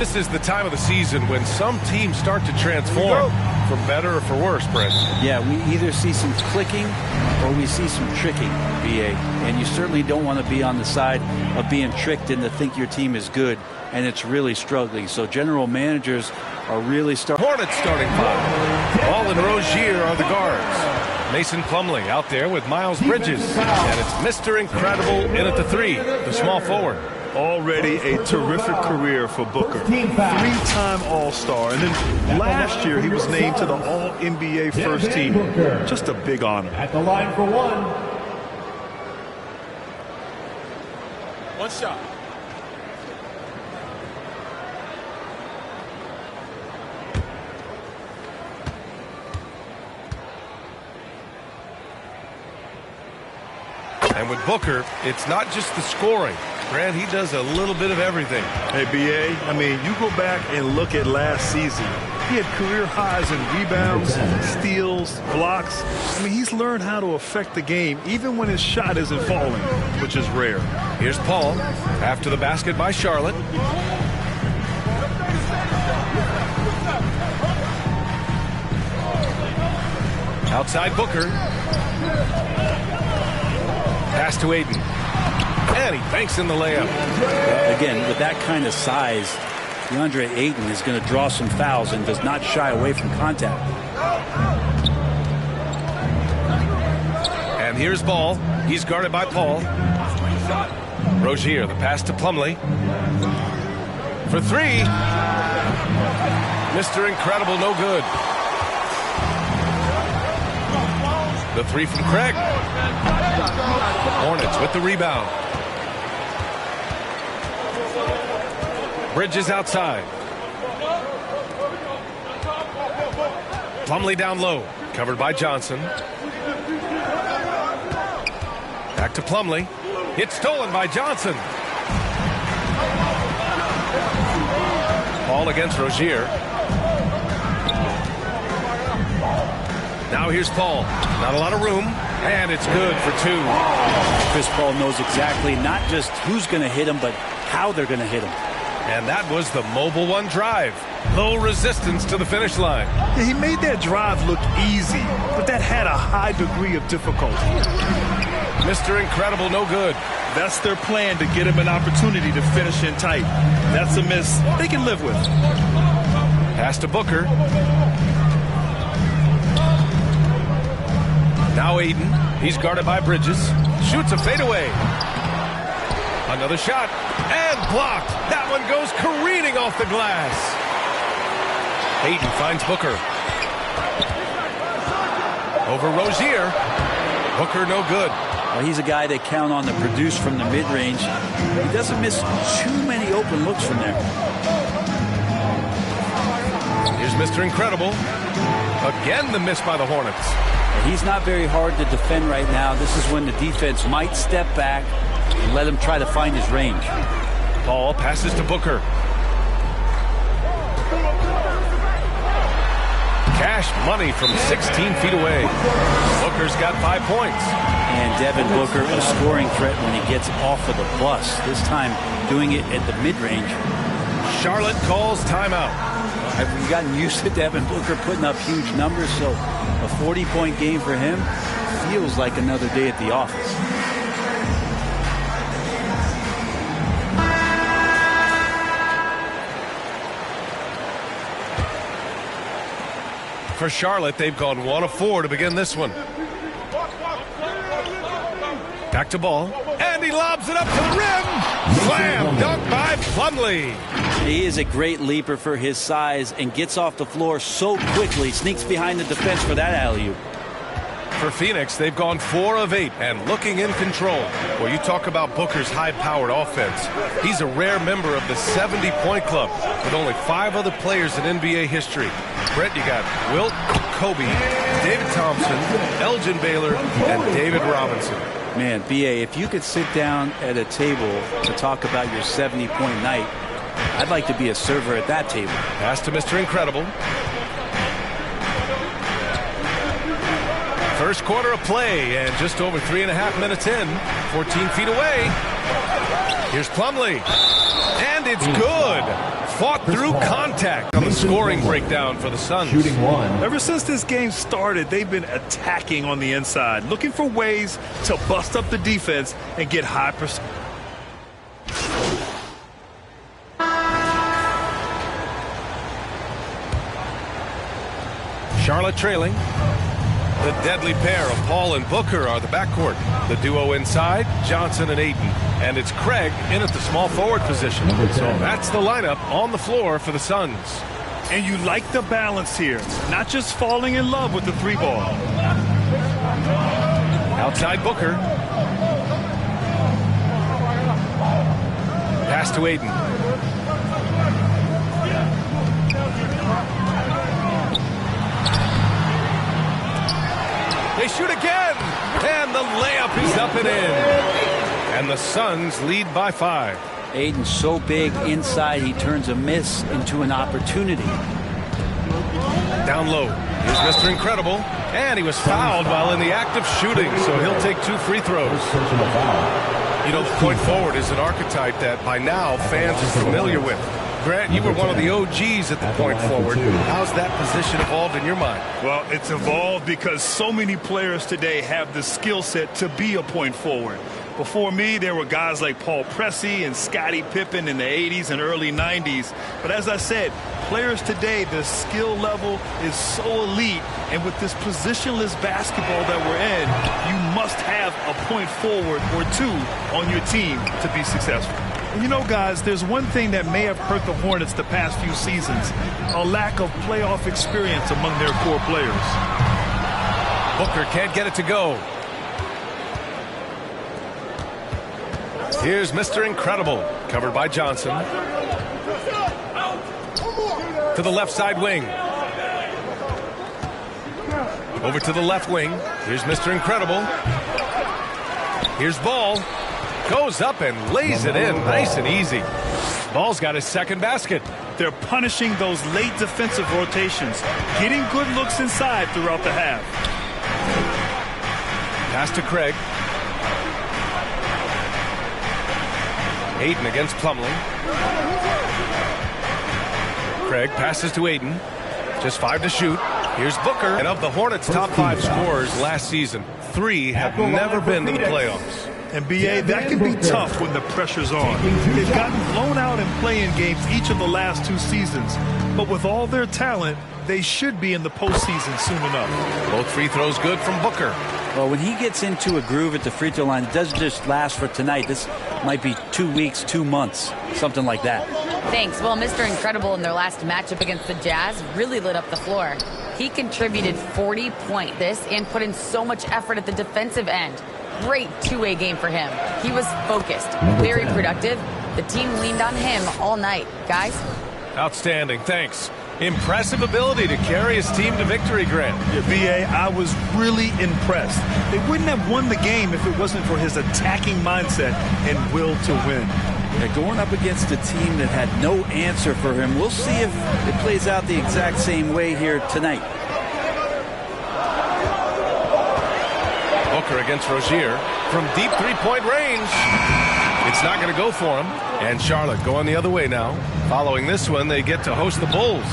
This is the time of the season when some teams start to transform for better or for worse, Brent. Yeah, we either see some clicking or we see some tricking, BA. And you certainly don't want to be on the side of being tricked into think your team is good and it's really struggling. So general managers are really Hornets starting five. Ball and Rozier are the guards. Mason Plumlee out there with Miles Bridges. And it's Mr. Incredible in at the three, the small forward. Already a terrific career for Booker. Three-time All-Star. And then last year he was named to the All-NBA first team. Just a big honor. At the line for one. One shot. And with Booker, it's not just the scoring. Grant, he does a little bit of everything. Hey, B.A., I mean, you go back and look at last season. He had career highs in rebounds, steals, blocks. I mean, he's learned how to affect the game even when his shot isn't falling, which is rare. Here's Paul after the basket by Charlotte. Outside Booker. Pass to Ayton. And he banks in the layup. Again, with that kind of size, DeAndre Ayton is going to draw some fouls and does not shy away from contact. And here's Ball. He's guarded by Paul. Rozier, the pass to Plumlee. For three. Mr. Incredible, no good. The three from Craig. Hornets with the rebound. Bridges outside. Plumlee down low. Covered by Johnson. Back to Plumlee. It's stolen by Johnson. Ball against Rozier. Now here's Paul. Not a lot of room. And it's good for two. Chris Paul knows exactly not just who's going to hit him, but how they're going to hit him. And that was the Mobile One drive. Low resistance to the finish line. Yeah, he made that drive look easy, but that had a high degree of difficulty. Mr. Incredible, no good. That's their plan, to get him an opportunity to finish in tight. That's a miss they can live with. Pass to Booker. Now Ayton. He's guarded by Bridges. Shoots a fadeaway. Another shot. And blocked. That one goes careening off the glass. Ayton finds Booker. Over Rozier. Booker no good. Well, he's a guy they count on to produce from the mid-range. He doesn't miss too many open looks from there. Here's Mr. Incredible. Again the miss by the Hornets. He's not very hard to defend right now. This is when the defense might step back and let him try to find his range. Ball passes to Booker. Cash money from 16 feet away. Booker's got 5 points. And Devin Booker, a scoring threat when he gets off of the bus. This time doing it at the mid-range. Charlotte calls timeout. I've gotten used to Devin Booker putting up huge numbers, so a 40-point game for him feels like another day at the office. For Charlotte, they've gone 1 of 4 to begin this one. Back to Ball. And he lobs it up to the rim. Slam dunk by Plumlee. He is a great leaper for his size and gets off the floor so quickly. Sneaks behind the defense for that alley-oop. For Phoenix, they've gone 4 of 8 and looking in control. Well, you talk about Booker's high-powered offense. He's a rare member of the 70-point club with only 5 other players in NBA history. Brett, you got Wilt, Kobe, David Thompson, Elgin Baylor, and David Robinson. Man, B.A., if you could sit down at a table to talk about your 70-point night, I'd like to be a server at that table. Pass to Mr. Incredible. First quarter of play, and just over 3.5 minutes in, 14 feet away. Here's Plumlee. And it's good. Fought through contact on the scoring breakdown for the Suns. Shooting one. Ever since this game started, they've been attacking on the inside, looking for ways to bust up the defense and get high percent. Charlotte trailing. The deadly pair of Paul and Booker are the backcourt. The duo inside, Johnson and Ayton. And it's Craig in at the small forward position. So that's the lineup on the floor for the Suns. And you like the balance here, not just falling in love with the three ball. Outside Booker. Pass to Ayton. They shoot again, and the layup is up and in. And the Suns lead by 5. Ayton's so big inside, he turns a miss into an opportunity. Down low, here's Mr. Incredible, and he was fouled while in the act of shooting, so he'll take 2 free throws. You know, the point forward is an archetype that by now fans are familiar with. Grant, you were one of the OGs at the point forward. How's that position evolved in your mind? Well, it's evolved because so many players today have the skill set to be a point forward. Before me, there were guys like Paul Pressey and Scottie Pippen in the 80s and early 90s. But as I said, players today, the skill level is so elite. And with this positionless basketball that we're in, you must have a point forward or 2 on your team to be successful. You know, guys, there's one thing that may have hurt the Hornets the past few seasons, a lack of playoff experience among their core players. Booker can't get it to go. Here's Mr. Incredible, covered by Johnson. To the left side wing. Over to the left wing. Here's Mr. Incredible. Here's Ball. Goes up and lays it in nice and easy. Ball's got his second basket. They're punishing those late defensive rotations, getting good looks inside throughout the half. Pass to Craig. Ayton against Plumlee. Craig passes to Ayton. Just 5 to shoot. Here's Booker. And of the Hornets' top 5 scorers last season, 3 have never been to the playoffs. And B.A., that can be tough when the pressure's on. They've gotten blown out in play-in games each of the last 2 seasons. But with all their talent, they should be in the postseason soon enough. Both free throws good from Booker. Well, when he gets into a groove at the free throw line, it doesn't just last for tonight. This might be 2 weeks, 2 months, something like that. Thanks. Well, Mr. Incredible in their last matchup against the Jazz really lit up the floor. He contributed 40 points this and put in so much effort at the defensive end. Great two-way game for him. He was focused, very productive. The team leaned on him all night. Guys? Outstanding. Thanks. Impressive ability to carry his team to victory, Grant. Yeah, B.A., I was really impressed. They wouldn't have won the game if it wasn't for his attacking mindset and will to win. Yeah, going up against a team that had no answer for him. We'll see if it plays out the exact same way here tonight. Booker against Rozier from deep three-point range. It's not going to go for him. And Charlotte going the other way now. Following this one, they get to host the Bulls.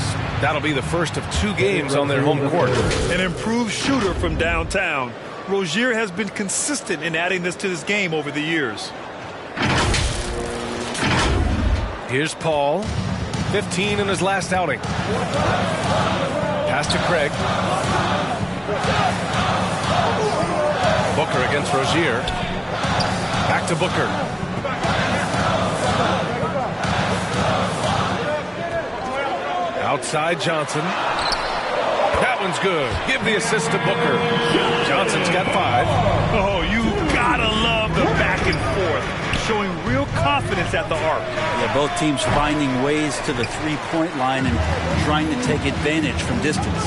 That'll be the first of 2 games on their home court. An improved shooter from downtown. Rozier has been consistent in adding this to his game over the years. Here's Paul. 15 in his last outing. Pass to Craig. Booker against Rozier. Back to Booker. Outside Johnson. That one's good. Give the assist to Booker. Johnson's got 5. Oh, you gotta love the back and forth. Showing real confidence at the arc. Yeah, both teams finding ways to the three-point line and trying to take advantage from distance.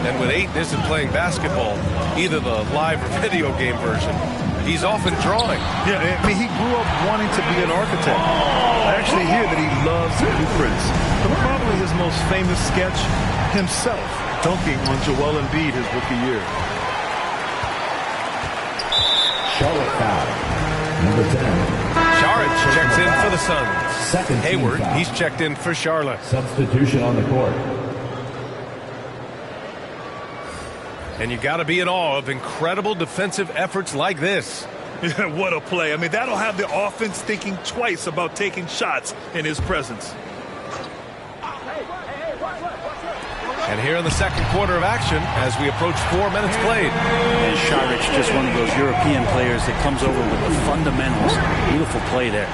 And when Ayton isn't playing basketball, either the live or video game version, he's often drawing. Yeah, I mean, he grew up wanting to be an architect. I actually hear that he loves blueprints. But probably his most famous sketch, himself dunking on Joel Embiid his rookie year. Charlotte foul. Number 10. Saric George checks in for the Suns. Hayward, he's checked in for Charlotte. Substitution on the court. And you got to be in awe of incredible defensive efforts like this. Yeah, what a play. I mean, that'll have the offense thinking twice about taking shots in his presence. And here in the second quarter of action as we approach 4 minutes played. And Šarić, just one of those European players that comes over with the fundamentals. Beautiful play there.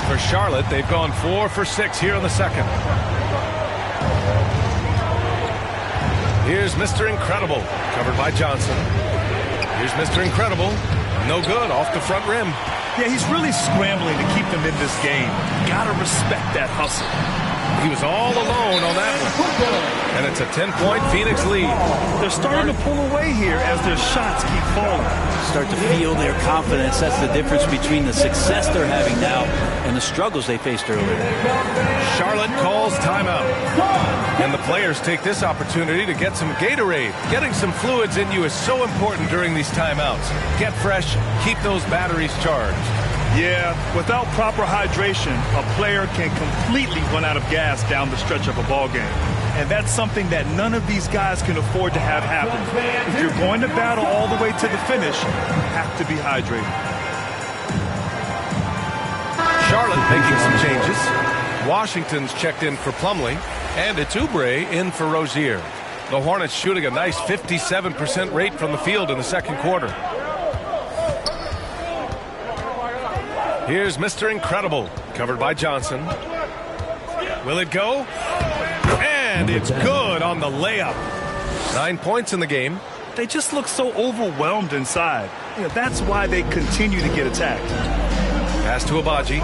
For Charlotte, they've gone 4 for 6 here in the second. Here's Mr. Incredible, covered by Johnson. Here's Mr. Incredible. No good, off the front rim. Yeah, he's really scrambling to keep them in this game. Gotta respect that hustle. He was all alone on that one. And it's a 10-point Phoenix lead. They're starting to pull away here as their shots keep falling. Start to feel their confidence. That's the difference between the success they're having now and the struggles they faced earlier. Charlotte calls timeout. And the players take this opportunity to get some Gatorade. Getting some fluids in you is so important during these timeouts. Get fresh, keep those batteries charged. Yeah, without proper hydration, a player can completely run out of gas down the stretch of a ball game. And that's something that none of these guys can afford to have happen. If you're going to battle all the way to the finish, you have to be hydrated. Charlotte making some changes. Washington's checked in for Plumlee, and it's Oubre in for Rozier. The Hornets shooting a nice 57% rate from the field in the second quarter. Here's Mr. Incredible, covered by Johnson. Will it go? And it's good on the layup. 9 points in the game. They just look so overwhelmed inside. You know, that's why they continue to get attacked. Pass to Abaji.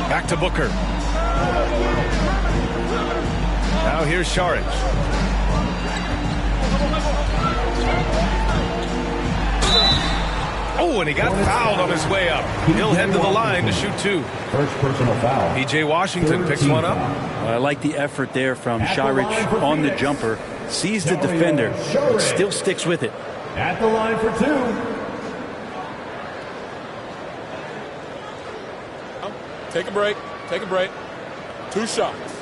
Back to Booker. Now here's Šarić. Oh, and he got fouled on his way up. He'll head to the line to shoot 2. First personal foul. P.J. Washington picks one up. I like the effort there from Šarić on the jumper. Sees the defender, but still sticks with it. At the line for 2. Take a break. Take a break. 2 shots.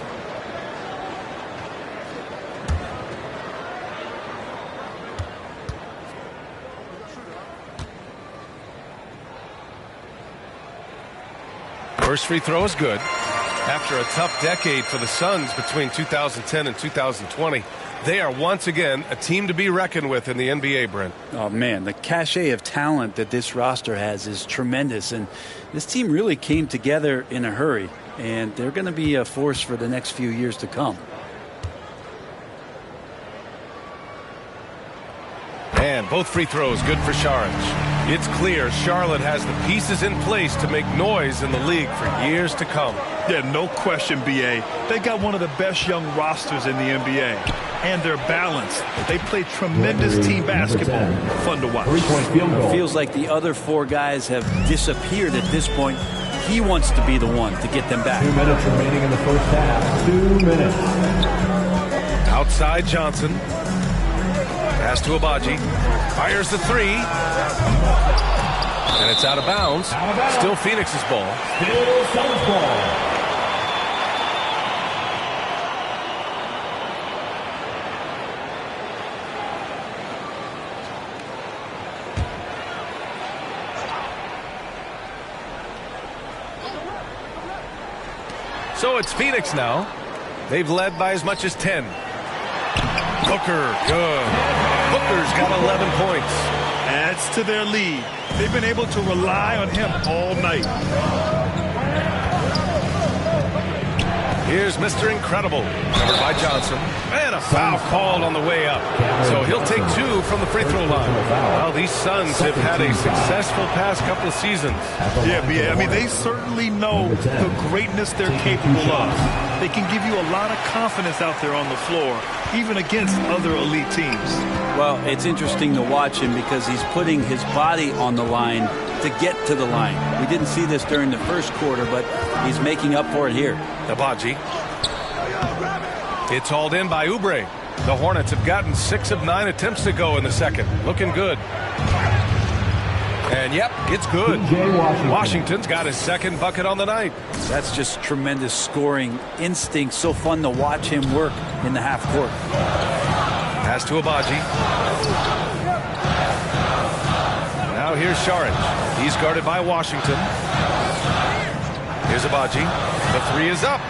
First free throw is good. After a tough decade for the Suns between 2010 and 2020, they are once again a team to be reckoned with in the NBA, Brent. Oh, man, the cachet of talent that this roster has is tremendous, and this team really came together in a hurry, and they're going to be a force for the next few years to come. And both free throws good for Šarić. It's clear Charlotte has the pieces in place to make noise in the league for years to come. Yeah, no question, B.A. They got one of the best young rosters in the NBA. And they're balanced. They play tremendous team basketball. Fun to watch. It feels like the other 4 guys have disappeared at this point. He wants to be the one to get them back. 2 minutes remaining in the first half. 2 minutes. Outside Johnson. Pass to Abaji. Fires the 3. And it's out of bounds. Still Phoenix's ball. Still Suns ball. So it's Phoenix now. They've led by as much as 10. Booker, good. Booker's got 11 points. Adds to their lead. They've been able to rely on him all night. Here's Mr. Incredible, covered by Johnson. And a foul called on the way up. So he'll take 2 from the free throw line. Well, these Suns have had a successful past couple of seasons. Yeah, I mean, they certainly know the greatness they're capable of. They can give you a lot of confidence out there on the floor, even against other elite teams. Well, it's interesting to watch him because he's putting his body on the line to get to the line. We didn't see this during the first quarter, but he's making up for it here. Abaji. It's hauled in by Oubre. The Hornets have gotten 6 of 9 attempts to go in the second. Looking good. And yep, it's good. Washington. Washington's got his second bucket on the night. That's just tremendous scoring instinct. So fun to watch him work in the half court. Pass to Abaji. Now here's Saric. He's guarded by Washington. Here's Abaji. The three is up.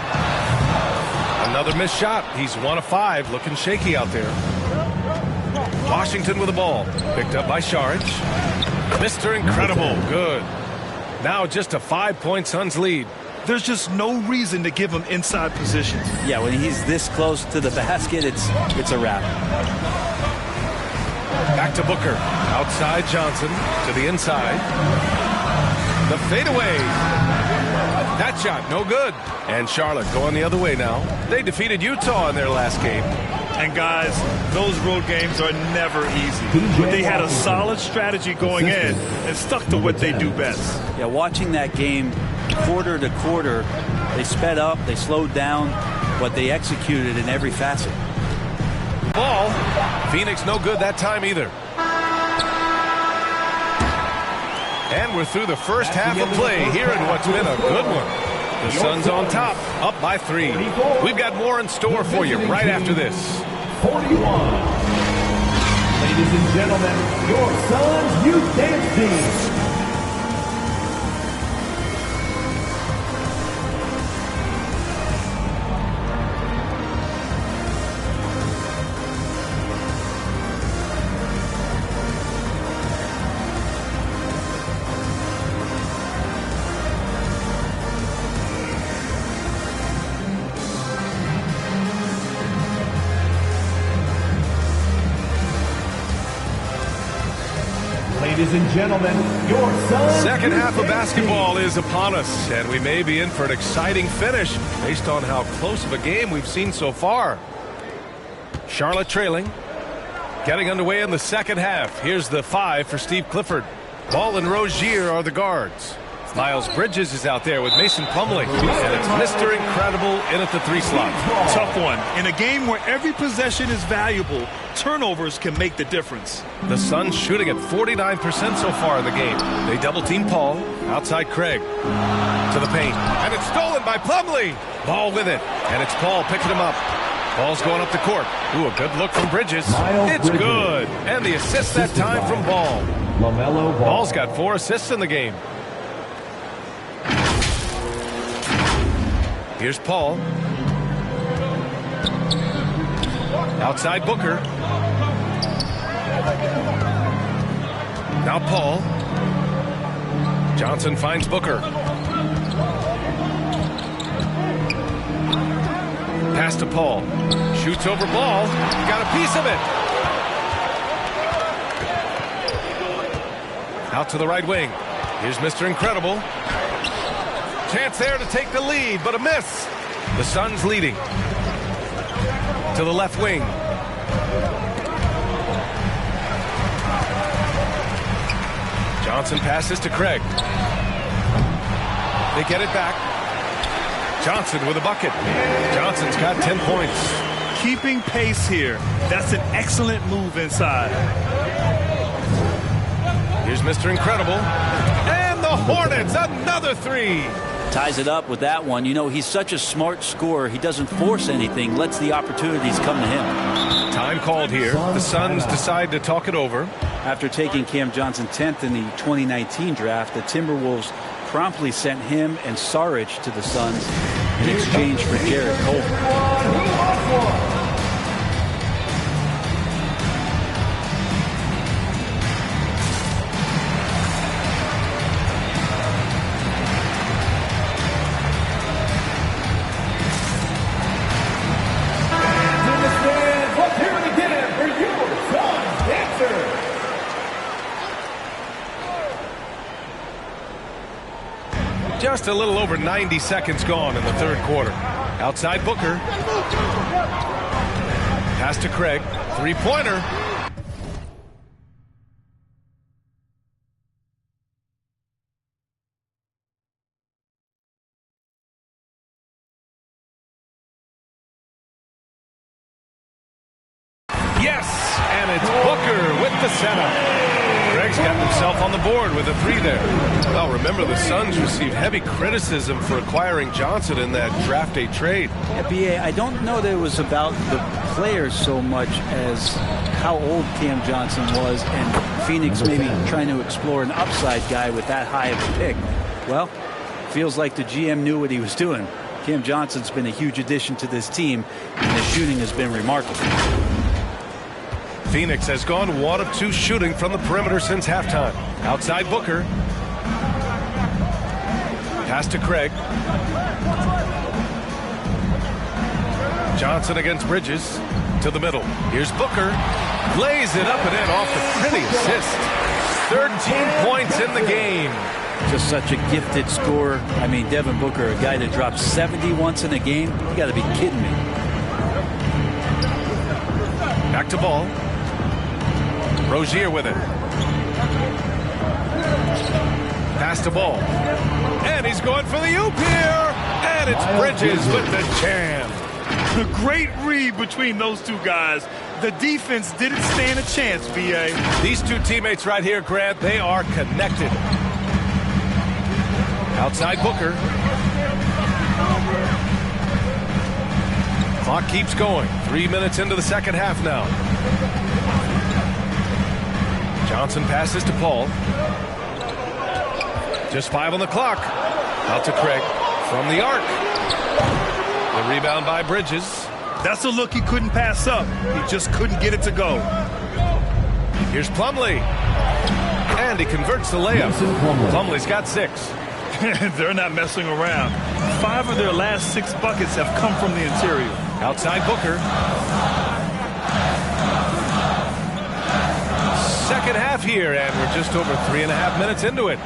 Another missed shot. He's 1 of 5. Looking shaky out there. Washington with the ball. Picked up by Saric. Mr. Incredible. Good. Now just a 5-point Suns lead. There's just no reason to give him inside position. Yeah, when he's this close to the basket, it's a wrap. Back to Booker. Outside Johnson. To the inside. The fadeaway. That shot, no good. And Charlotte going the other way now. They defeated Utah in their last game. And guys, those road games are never easy. But they had a solid strategy going in and stuck to what they do best. Yeah, watching that game quarter to quarter, they sped up, they slowed down, but they executed in every facet. Ball. Phoenix no good that time either. And we're through the first half of play here in what's been a good one. The Suns on top, up by 3. We've got more in store for you right after this. 41. Ladies and gentlemen, your Suns Youth Dance Team. Ladies and gentlemen, your Suns Second half of basketball is upon us, and we may be in for an exciting finish based on how close of a game we've seen so far. Charlotte trailing. Getting underway in the second half. Here's the 5 for Steve Clifford. Ball and Rozier are the guards. Miles Bridges is out there with Mason Plumlee. And it's Mr. Incredible in at the 3 slot. Tough one. In a game where every possession is valuable, turnovers can make the difference. The Suns shooting at 49% so far in the game. They double-team Paul. Outside Craig. To the paint. And it's stolen by Plumlee. Ball with it. And it's Paul picking him up. Ball's going up the court. Ooh, a good look from Bridges. It's good. And the assist that time from Ball. LaMelo Ball. Ball's got 4 assists in the game. Here's Paul. Outside Booker. Now Paul. Johnson finds Booker. Pass to Paul. Shoots over Ball. Got a piece of it. Out to the right wing. Here's Mr. Incredible. Chance there to take the lead, but a miss. The Suns leading. To the left wing. Johnson passes to Craig. They get it back. Johnson with a bucket. Johnson's got 10 points. Keeping pace here. That's an excellent move inside. Here's Mr. Incredible. And the Hornets, another 3. Ties it up with that one. You know, he's such a smart scorer. He doesn't force anything, lets the opportunities come to him. Time called here. The Suns decide to talk it over. After taking Cam Johnson 10th in the 2019 draft, the Timberwolves promptly sent him and Saric to the Suns in exchange for Jarrett Cole. Just a little over 90 seconds gone in the third quarter. Outside Booker. Pass to Craig. Three-pointer. Yes, and it's Booker with the setup. Craig's He's got himself on the board with a 3 there. Well, remember, the Suns received heavy criticism for acquiring Johnson in that draft day trade. Yeah, B.A., I don't know that it was about the players so much as how old Cam Johnson was, and Phoenix maybe trying to explore an upside guy with that high of a pick. Well, feels like the GM knew what he was doing. Cam Johnson's been a huge addition to this team, and the shooting has been remarkable. Phoenix has gone 1 of 2 shooting from the perimeter since halftime. Outside Booker. Pass to Craig. Johnson against Bridges. To the middle. Here's Booker. Lays it up and in off the pretty assist. 13 points in the game. Just such a gifted scorer. I mean, Devin Booker, a guy that drops 70 once in a game. You got to be kidding me. Back to Ball. Rozier with it. Pass to Ball. And he's going for the oop here. And it's Bridges with the jam. The great read between those two guys. The defense didn't stand a chance, B.A. These two teammates right here, Grant, they are connected. Outside Booker. Clock keeps going. 3 minutes into the second half now. Johnson passes to Paul. Just 5 on the clock. Out to Craig from the arc. The rebound by Bridges. That's a look he couldn't pass up. He just couldn't get it to go. Here's Plumlee. And he converts the layup. Plumlee's got 6. They're not messing around. 5 of their last 6 buckets have come from the interior. Outside Booker. Second half here, and we're just over 3.5 minutes into it.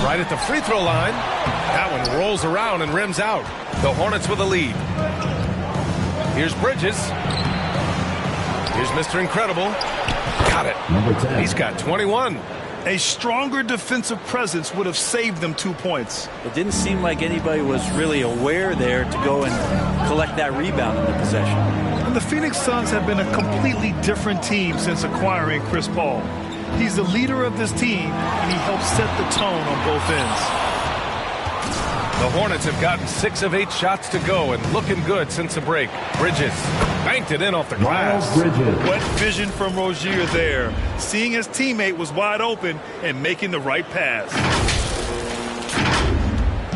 Right at the free throw line. That one rolls around and rims out. The Hornets with a lead. Here's Bridges. Here's Mr. Incredible. Got it. He's got 21. A stronger defensive presence would have saved them 2 points. It didn't seem like anybody was really aware there to go and collect that rebound in the possession. And the Phoenix Suns have been a completely different team since acquiring Chris Paul. He's the leader of this team, and he helps set the tone on both ends. The Hornets have gotten 6 of 8 shots to go and looking good since the break. Bridges banked it in off the glass. What vision from Rozier there. Seeing his teammate was wide open and making the right pass.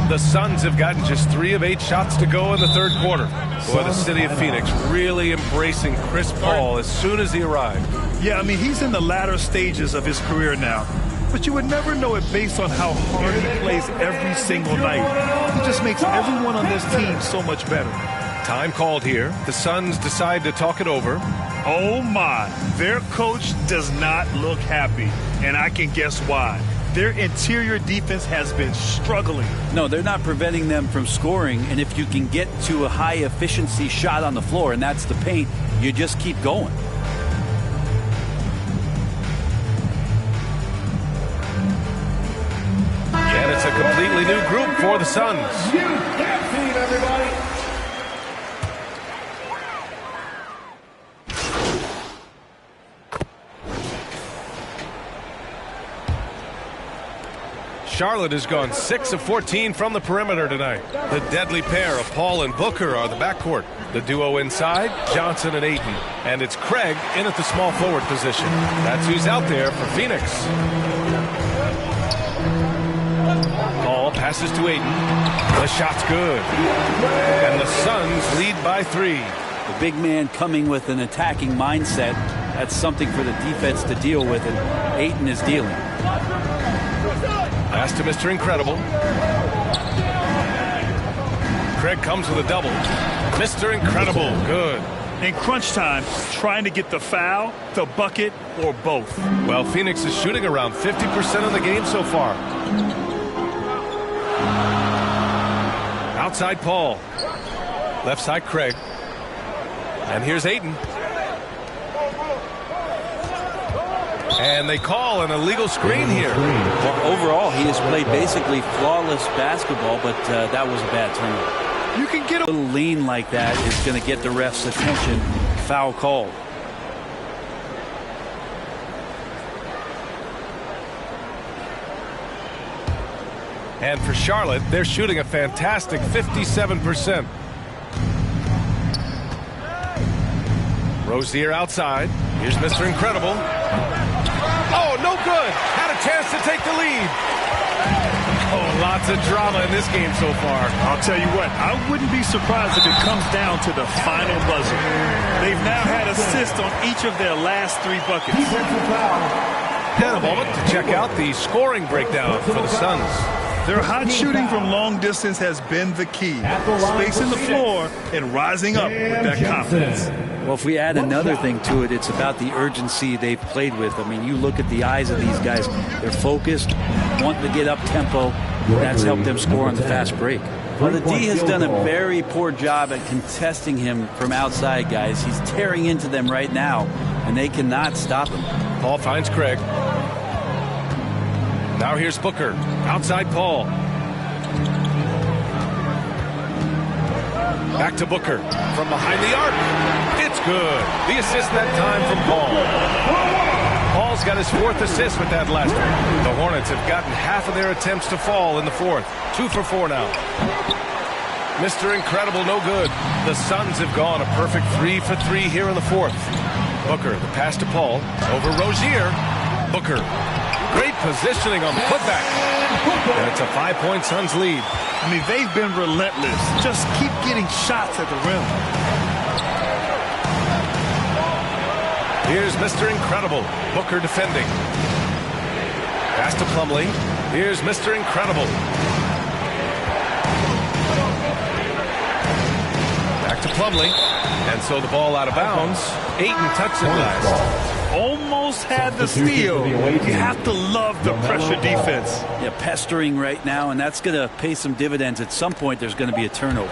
The Suns have gotten just 3 of 8 shots to go in the third quarter. Boy, the city of Phoenix really embracing Chris Paul as soon as he arrived. Yeah, I mean, he's in the latter stages of his career now. But you would never know it based on how hard he plays every single night. He just makes everyone on this team so much better. Time called here. The Suns decide to talk it over. Oh, my. Their coach does not look happy, and I can guess why. Their interior defense has been struggling. No, they're not preventing them from scoring, and if you can get to a high-efficiency shot on the floor, and that's the paint, you just keep going. And it's a completely new group for the Suns. You can't see everybody. Charlotte has gone 6 of 14 from the perimeter tonight. The deadly pair of Paul and Booker are the backcourt. The duo inside, Johnson and Ayton. And it's Craig in at the small forward position. That's who's out there for Phoenix. Paul passes to Ayton. The shot's good. And the Suns lead by 3. The big man coming with an attacking mindset. That's something for the defense to deal with, and Ayton is dealing. Pass to Mr. Incredible. Craig comes with a double. Mr. Incredible, good. In crunch time, trying to get the foul, the bucket, or both. Well, Phoenix is shooting around 50% of the game so far. Outside Paul. Left side Craig. And here's Ayton. And they call an illegal screen here. Well, overall, he has played basically flawless basketball, but that was a bad turnover. You can get A little lean like that is going to get the ref's attention. Foul called. And for Charlotte, they're shooting a fantastic 57%. Rozier outside. Here's Mr. Incredible. Oh, no good. Had a chance to take the lead. Oh, lots of drama in this game so far. I'll tell you what, I wouldn't be surprised if it comes down to the final buzzer. They've now had assists on each of their last 3 buckets. And a moment to check out the scoring breakdown for the Suns. Their hot shooting from long distance has been the key. Spacing the floor and rising up with that confidence. Well, if we add another thing to it, it's about the urgency they've played with. I mean, you look at the eyes of these guys. They're focused, wanting to get up tempo. That's helped them score on the fast break. Well, the D has done a very poor job at contesting him from outside, guys. He's tearing into them right now, and they cannot stop him. Paul finds Craig. Now here's Booker. Outside Paul. Back to Booker. From behind the arc. It's good. The assist that time from Paul. Paul's got his 4th assist with that last one. The Hornets have gotten half of their attempts to fall in the 4th. 2 for 4 now. Mr. Incredible, no good. The Suns have gone a perfect 3 for 3 here in the 4th. Booker, the pass to Paul. Over Rozier. Booker. Great positioning on putback. And it's a 5-point Suns lead. I mean, they've been relentless. Just keep getting shots at the rim. Here's Mr. Incredible. Booker defending. Pass to Plumlee. Here's Mr. Incredible. Back to Plumlee. And so the ball out of bounds. Ayton touched it last. Almost had the steal. You have to love the pressure defense. Yeah, pestering right now, and that's going to pay some dividends. At some point, there's going to be a turnover.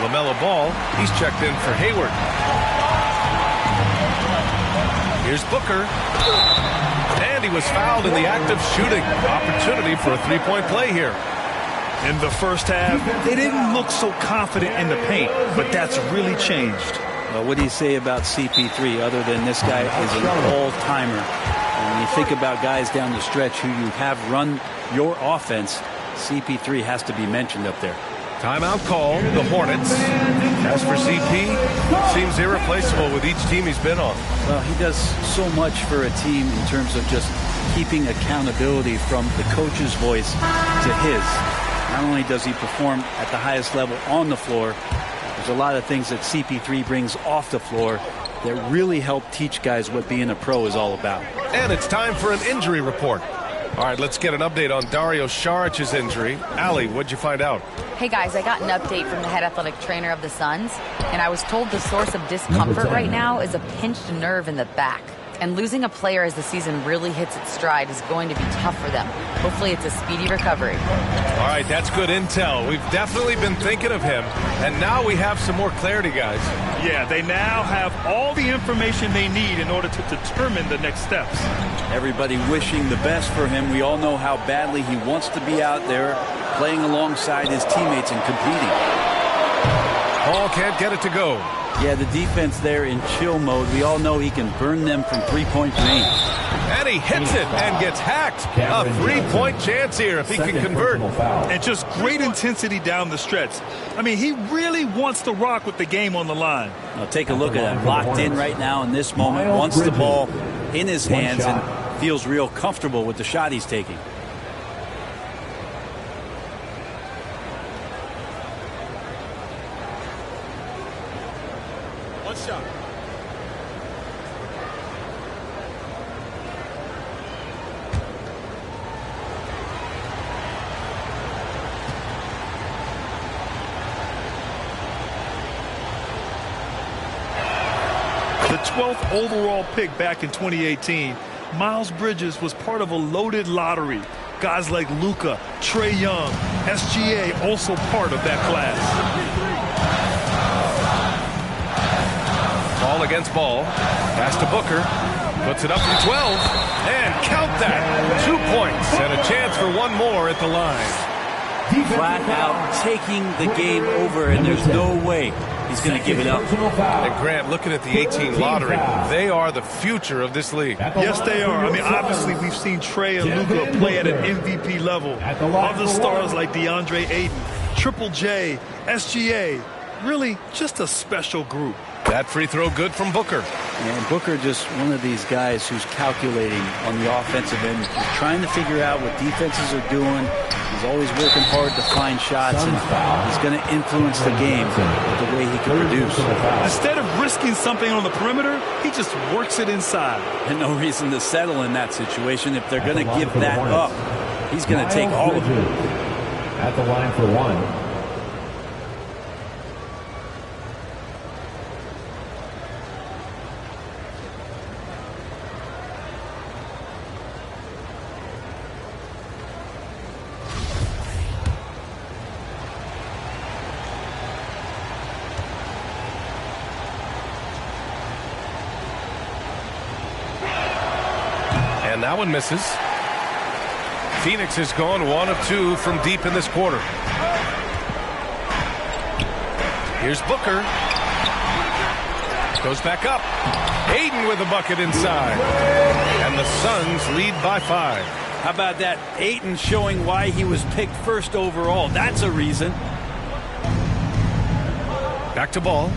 LaMelo Ball, he's checked in for Hayward. Here's Booker. And he was fouled in the act of shooting. Opportunity for a 3-point play here. In the first half, they didn't look so confident in the paint, but that's really changed. Well, what do you say about CP3 other than this guy is an all-timer? And when you think about guys down the stretch who you have run your offense, CP3 has to be mentioned up there. Timeout call, the Hornets. As for CP, seems irreplaceable with each team he's been on. Well, he does so much for a team in terms of just keeping accountability from the coach's voice to his. Not only does he perform at the highest level on the floor, there's a lot of things that CP3 brings off the floor that really help teach guys what being a pro is all about. And it's time for an injury report. All right, let's get an update on Dario Saric's injury. Allie, what'd you find out? Hey, guys, I got an update from the head athletic trainer of the Suns, and I was told the source of discomfort right now is a pinched nerve in the back. And losing a player as the season really hits its stride is going to be tough for them. Hopefully it's a speedy recovery. All right, that's good intel. We've definitely been thinking of him, and now we have some more clarity, guys. Yeah, they now have all the information they need in order to determine the next steps. Everybody wishing the best for him. We all know how badly he wants to be out there playing alongside his teammates and competing. Paul can't get it to go. Yeah, the defense there in chill mode. We all know he can burn them from three-point range. And he hits it and gets hacked. A 3-point chance here if he can convert. And just great intensity down the stretch. I mean, he really wants to rock with the game on the line. Now take a look at him. Locked in right now in this moment. Wants the ball in his hands and feels real comfortable with the shot he's taking. One shot. The 12th overall pick back in 2018, Miles Bridges was part of a loaded lottery. Guys like Luka, Trae Young, SGA also part of that class. Ball against ball. Pass to Booker. Puts it up from 12. And count that. 2 points and a chance for one more at the line. flat out taking the game over, and there's no way he's going to give it up. And Grant, looking at the 18 lottery, they are the future of this league. Yes, they are. I mean, obviously, we've seen Trey and Luka play at an MVP level. Other stars like DeAndre Ayton, Triple J, SGA, really just a special group. That free throw good from Booker. And Booker just one of these guys who's calculating on the offensive end. He's trying to figure out what defenses are doing. He's always working hard to find shots, and he's going to influence the game with the way he can produce. Instead of risking something on the perimeter, he just works it inside. And no reason to settle in that situation. If they're going to give that up, he's going to take all of it. At the line for one. And that one misses. Phoenix has gone 1 of 2 from deep in this quarter. Here's Booker. Goes back up. Ayton with a bucket inside. And the Suns lead by 5. How about that? Ayton showing why he was picked first overall. That's a reason. Back to ball.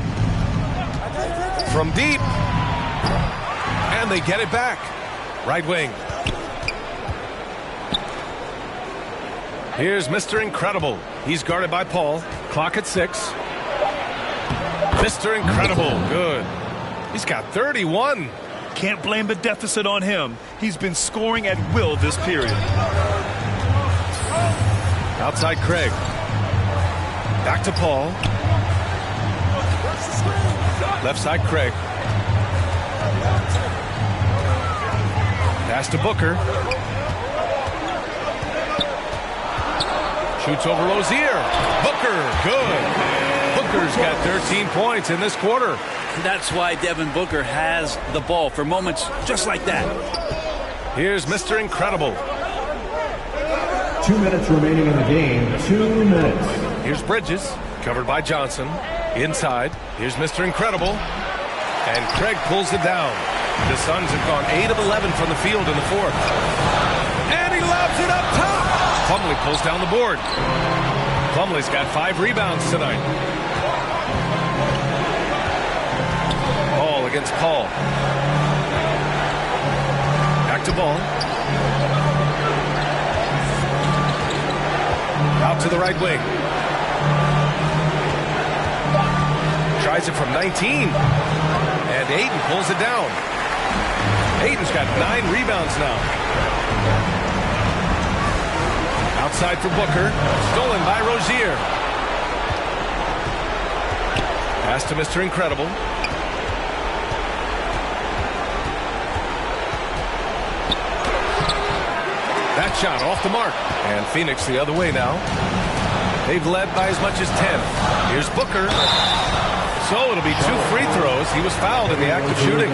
From deep. And they get it back. Right wing. Here's Mr. Incredible. He's guarded by Paul. Clock at 6. Mr. Incredible. Good. He's got 31. Can't blame the deficit on him. He's been scoring at will this period. Outside Craig. Back to Paul. Left side Craig. Pass to Booker. Shoots over Rozier. Booker, good. Booker's got 13 points in this quarter. That's why Devin Booker has the ball for moments just like that. Here's Mr. Incredible. 2 minutes remaining in the game. 2 minutes. Here's Bridges, covered by Johnson. Inside, here's Mr. Incredible. And Craig pulls it down. The Suns have gone 8 of 11 from the field in the fourth. And he lobs it up top. Plumlee pulls down the board. Plumlee's got 5 rebounds tonight. Ball against Paul. Back to Ball. Out to the right wing. Tries it from 19. And Ayton pulls it down. Ayton's got 9 rebounds now. Outside for Booker. Stolen by Rozier. Pass to Mr. Incredible. That shot off the mark. And Phoenix the other way now. They've led by as much as 10. Here's Booker. So it'll be 2 free throws. He was fouled in the act of shooting.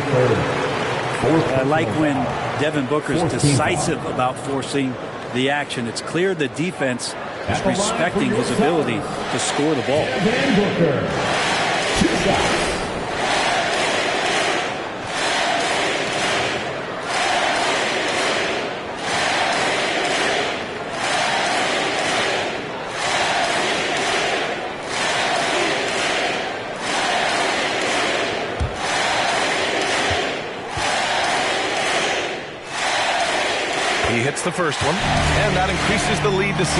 I like when Devin Booker's decisive about forcing the action. It's clear the defense is respecting his ability to score the ball. Devin Booker. 2 shots. He hits the first one, and that increases the lead to 6.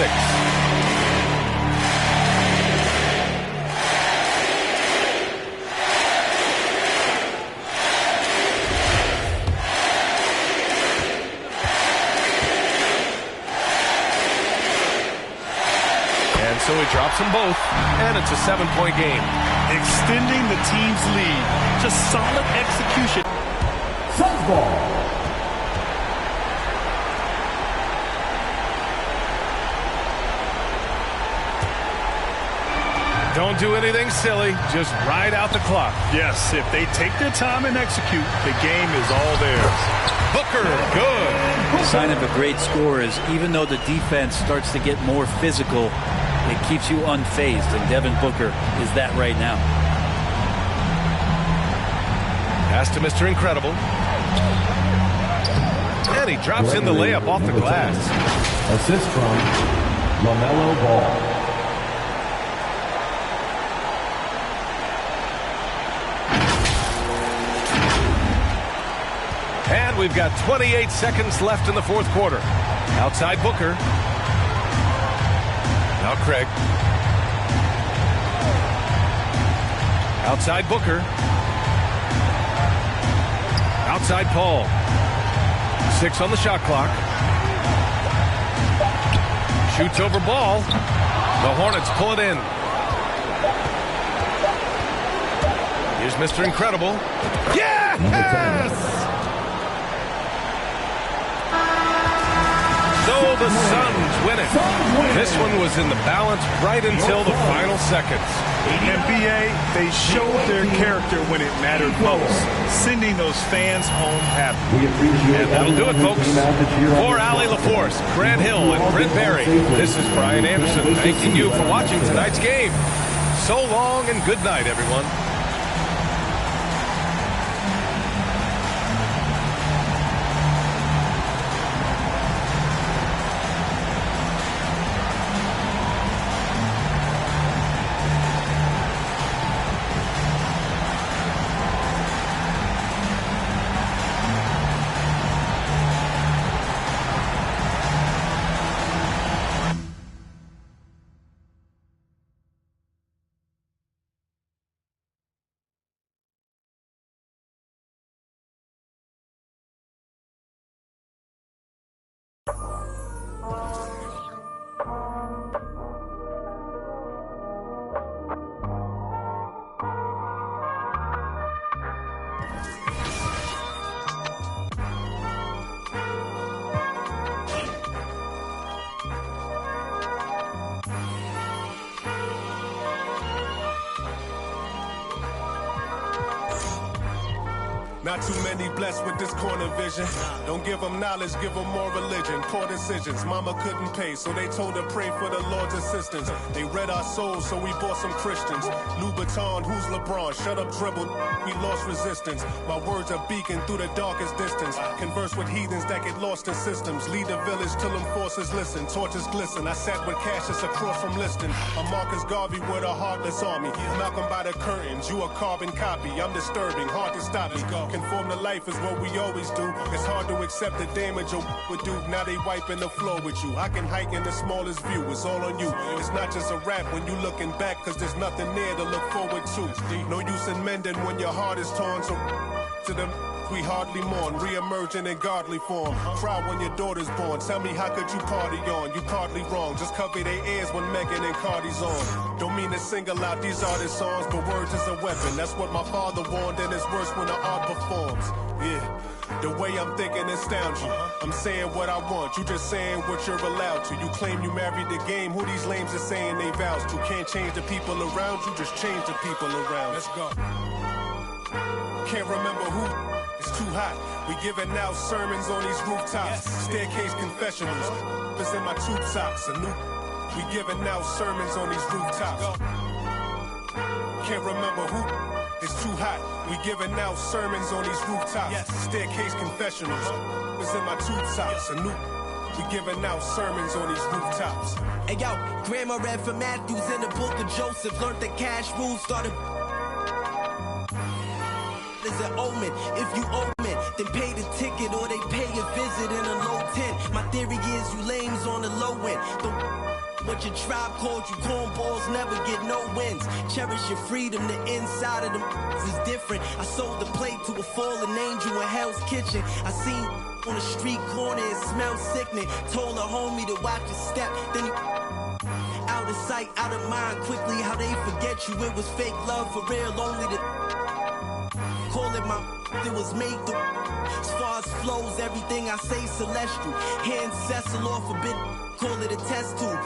And so he drops them both, and it's a 7-point game. Extending the team's lead. Just solid execution. Suns ball. Don't do anything silly. Just ride out the clock. Yes, if they take their time and execute, the game is all theirs. Booker, good. The sign of a great score is even though the defense starts to get more physical, it keeps you unfazed, and Devin Booker is that right now. Pass to Mr. Incredible. And he drops in the layup off the glass. Assist from LaMelo Ball. And we've got 28 seconds left in the fourth quarter. Outside Booker. Now Craig. Outside Booker. Outside Paul. 6 on the shot clock. Shoots over ball. The Hornets pull it in. Here's Mr. Incredible. Yes! So the Suns win it. This one was in the balance right until the final seconds. NBA, they showed their character when it mattered most, sending those fans home happy. We appreciate And that'll do it, folks. For Ali LaForce, Grant Hill, and Brent Barry, this is Brian Anderson thanking you for watching tonight's game. So long and good night, everyone. Not too many blessed with this corner vision. Don't give them knowledge, give them more religion. Poor decisions, mama couldn't pay, so they told her pray for the Lord's assistance. They read our souls, so we bought some Christians. Louboutin, who's LeBron? Shut up, dribble, we lost resistance. My words are beacon through the darkest distance. Converse with heathens that get lost in systems. Lead the village till them forces listen. Torches glisten, I sat with Cassius across from Liston. A Marcus Garvey with a heartless army. Malcolm by the curtains, you a carbon copy. I'm disturbing, hard to stop me. Conform to life is what we always do. It's hard to accept the damage a would do. Now they wiping the floor with you. I can hike in the smallest view. It's all on you. It's not just a rap when you looking back, cause there's nothing there to look forward to. No use in mending when your heart is torn. So to them we hardly mourn, re-emerging in godly form. Cry when your daughter's born. Tell me how could you party on? You partly wrong. Just cover their ears when Megan and Cardi's on. Don't mean to single out these artist songs, but words is a weapon. That's what my father warned, and it's worse when the art performs. Yeah, the way I'm thinking astounds you. I'm saying what I want, you just saying what you're allowed to. You claim you married the game, who these lames are saying they vows to. Can't change the people around you, just change the people around. Let's go. Can't remember who. It's too hot. We giving out sermons on these rooftops. Staircase confessionals. It's in my tube socks. We giving out sermons on these rooftops. Can't remember who. It's too hot. We giving out sermons on these rooftops. Staircase confessionals. It's in my tube socks. We giving out sermons on these rooftops. Hey yo, Grandma read from Matthews in the book of Joseph. Learned the cash rules, started is an omen. If you omen, then pay the ticket or they pay a visit in a low tent. My theory is you lames on the low end. What your tribe called you cornballs never get no wins. Cherish your freedom, the inside of them is different. I sold the plate to a fallen angel in Hell's Kitchen. I seen on the street corner, it smelled sickening. Told a homie to watch his step, then he out of sight, out of mind. Quickly how they forget you, it was fake love for real, only the call it my it was made to. As far as flows, everything I say celestial. Hand Cecil off a bit, call it a test tube.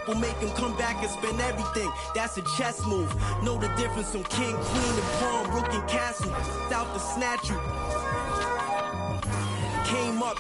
We'll make him come back and spend everything. That's a chess move. Know the difference from king, queen, and pawn, rook, and castle. Out to snatch you. Came up.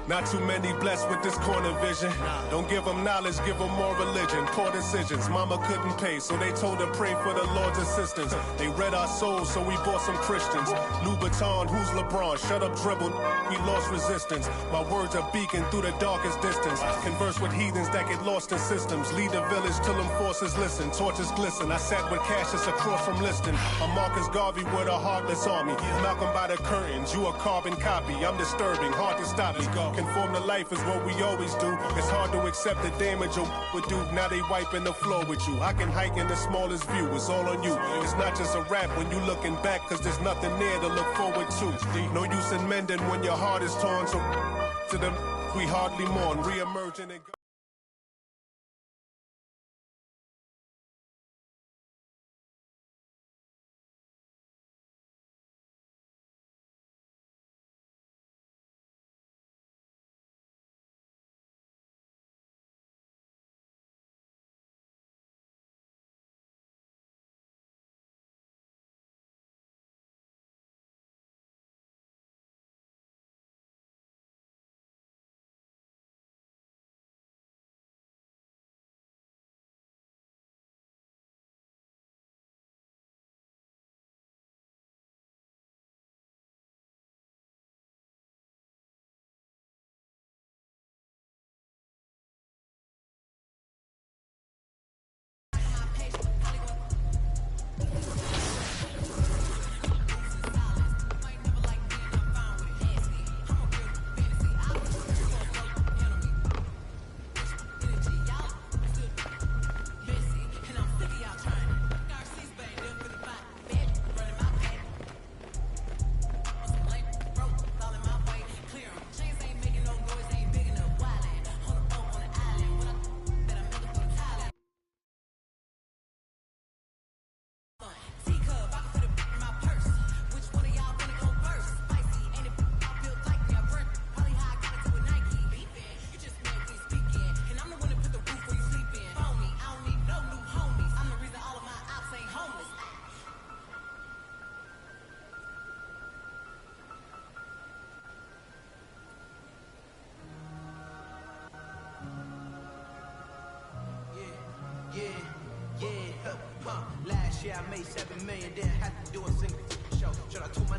Not too many blessed with this corner vision. Don't give them knowledge, give them more religion. Poor decisions, mama couldn't pay, so they told her pray for the Lord's assistance. They read our souls, so we bought some Christians. Louboutin, who's LeBron? Shut up, dribble. We lost resistance. My words are beacon through the darkest distance. Converse with heathens that get lost in systems. Lead the village till them forces listen. Torches glisten. I sat with Cassius across from Liston. I'm Marcus Garvey with a heartless army. Malcolm by the curtains, you a carbon copy. I'm disturbing, hard to stop me. Conform to life is what we always do. It's hard to accept the damage a would do. Now they wiping the floor with you. I can hike in the smallest view. It's all on you. It's not just a rap when you looking back, cause there's nothing there to look forward to. No use in mending when your heart is torn. So to them we hardly mourn, re-emerging and Last year I made 7 million, didn't have to do a single show. Should I told my